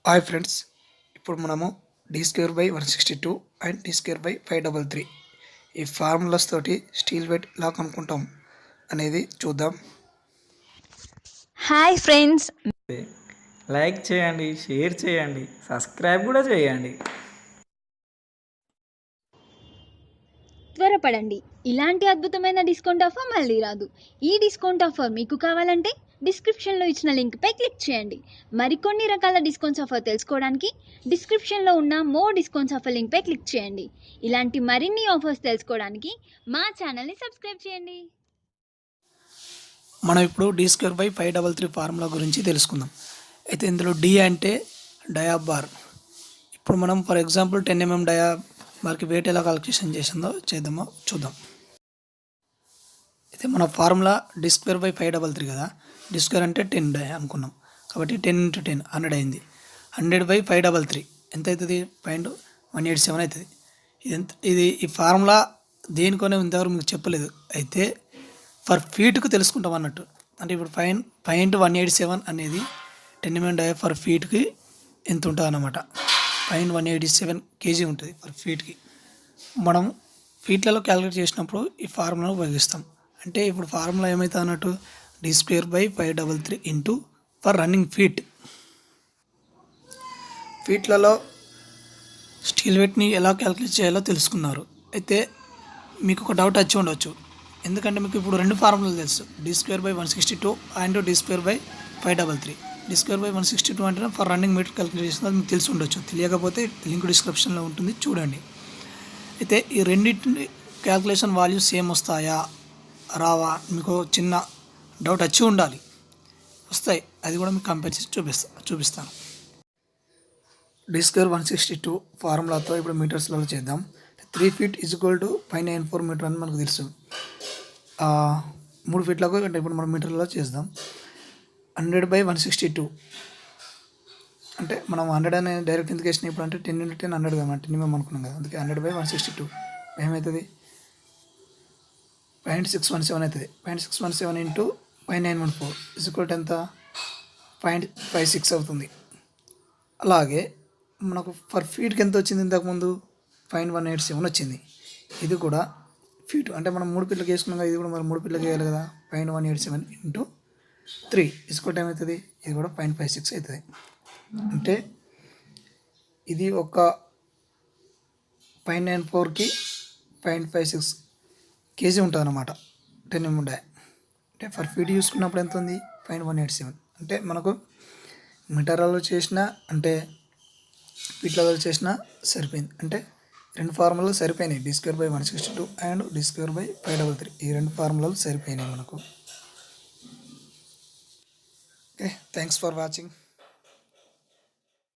Hi friends, ఇప్పుడు మనము d²/162 and d²/533 ఈ ఫార్ములాస్ తోటి స్టీల్ వెయిట్ ఎలా కనుక్కుంటాం అనేది చూద్దాం. హాయ్ ఫ్రెండ్స్, లైక్ చేయండి, షేర్ చేయండి, సబ్స్క్రైబ్ కూడా చేయండి. త్వరపడండి, ఇలాంటి అద్భుతమైన డిస్కౌంట్ ఆఫర్ మళ్ళీ రాదు. ఈ డిస్కౌంట్ ఆఫర్ మీకు కావాలంటే డిస్క్రిప్షన్లో ఇచ్చిన లింక్పై క్లిక్ చేయండి. మరికొన్ని రకాల డిస్కౌంట్స్ ఆఫర్ తెలుసుకోవడానికి డిస్క్రిప్షన్లో ఉన్న మోర్ డిస్కౌంట్స్ ఆఫర్ లింక్పై క్లిక్ చేయండి. ఇలాంటి మరిన్ని ఆఫర్స్ తెలుసుకోవడానికి మా ఛానల్ని సబ్స్క్రైబ్ చేయండి. మనం ఇప్పుడు d²/533 ఫార్ములా గురించి తెలుసుకుందాం. అయితే ఇందులో డి అంటే డయా బార్. ఇప్పుడు మనం ఫర్ ఎగ్జాంపుల్ 10 mm డయా బార్కి వెయిట్ ఎలా క్యాలిక్యులేషన్ చేసిందో చూద్దాం. అయితే మన ఫార్ములా d²/533 కదా. d² అంటే 10 డయా అనుకున్నాం కాబట్టి 10 × 10 100 అయింది. 100/533 ఎంత అవుతుంది? 0.187 అవుతుంది. ఈ ఫార్ములా దేనికోనే ఇంతవరకు మీకు చెప్పలేదు. అయితే ఫర్ ఫీట్కు తెలుసుకుంటాం అన్నట్టు. అంటే ఇప్పుడు 0.187 అనేది 10 mm డయా ఫర్ ఫీట్కి ఎంత ఉంటుంది అన్నమాట. 0.187 kg ఉంటుంది ఫర్ ఫీట్కి. మనం ఫీట్లలో క్యాలిక్యులేట్ చేసినప్పుడు ఈ ఫార్ములాను ఉపయోగిస్తాం. అంటే ఇప్పుడు ఫార్ములా ఏమవుతుంది అన్నట్టు, d²/533 into for running feet. ఫీట్లలో స్టీల్ వెయిట్ని ఎలా క్యాలిక్యులేట్ చేయాలో తెలుసుకున్నారు. అయితే మీకు ఒక డౌట్ వచ్చి ఉండవచ్చు, ఎందుకంటే మీకు ఇప్పుడు రెండు ఫార్ములాలు తెలుసు, d²/162 అండ్ d²/533. d²/162 అంటే ఫర్ రన్నింగ్ మీటర్ క్యాలిక్యులేషన్, అది మీకు తెలిసి ఉండొచ్చు. తెలియకపోతే లింక్ డిస్క్రిప్షన్లో ఉంటుంది, చూడండి. అయితే ఈ రెండింటి క్యాలిక్యులేషన్ వాల్యూ సేమ్ వస్తాయా రావా మీకు చిన్న డౌట్ వచ్చి ఉండాలి. వస్తాయి, అది కూడా మీకు కంపేర్ చేసి చూపిస్తాను. d²/162 ఫార్ములాతో ఇప్పుడు మీటర్స్లో చేద్దాం. 3 feet = 0.94 మీటర్ అని మనకు తెలుసు. 3 ఫీట్లకు అంటే ఇప్పుడు మనం మీటర్లలో చేద్దాం. 100/162 అంటే మనం 100 అనే డైరెక్ట్ ఎందుకు వేసినా ఇప్పుడు అంటే 10 × 10 100 కదా, 10 మేము అనుకున్నాం కదా, అందుకే 100/162 ఏమవుతుంది? 0.617 అవుతుంది. 0.617 ఇంటూ 0.914 ఎంత? 0.56 అవుతుంది. అలాగే మనకు ఫర్ ఫీట్కి ఎంత వచ్చింది? ఇంతకుముందు 0.187 వచ్చింది. ఇది కూడా ఫీట్ అంటే మనం 3 ఫీట్లకు వేసుకున్నాం కదా, ఇది కూడా మనం 3 ఫీట్లకు వేయాలి కదా. 0.187 ఇంటూ 3 ఏమవుతుంది? ఇది కూడా 0.56 అవుతుంది. అంటే ఇది ఒక 0.94కి 0.56 kg ఉంటుంది అన్నమాట 10 mm డయా. అంటే ఫర్ ఫీట్ చూసుకున్నప్పుడు ఎంత ఉంది? 0.187. అంటే మనకు మీటర్లలో చేసిన అంటే ఫీట్లలో చేసిన సరిపోయింది. అంటే రెండు ఫార్ములాలు సరిపోయినాయి, d²/162 అండ్ d²/533. ఈ రెండు ఫార్ములాలు సరిపోయినాయి మనకు. Okay, thanks for watching.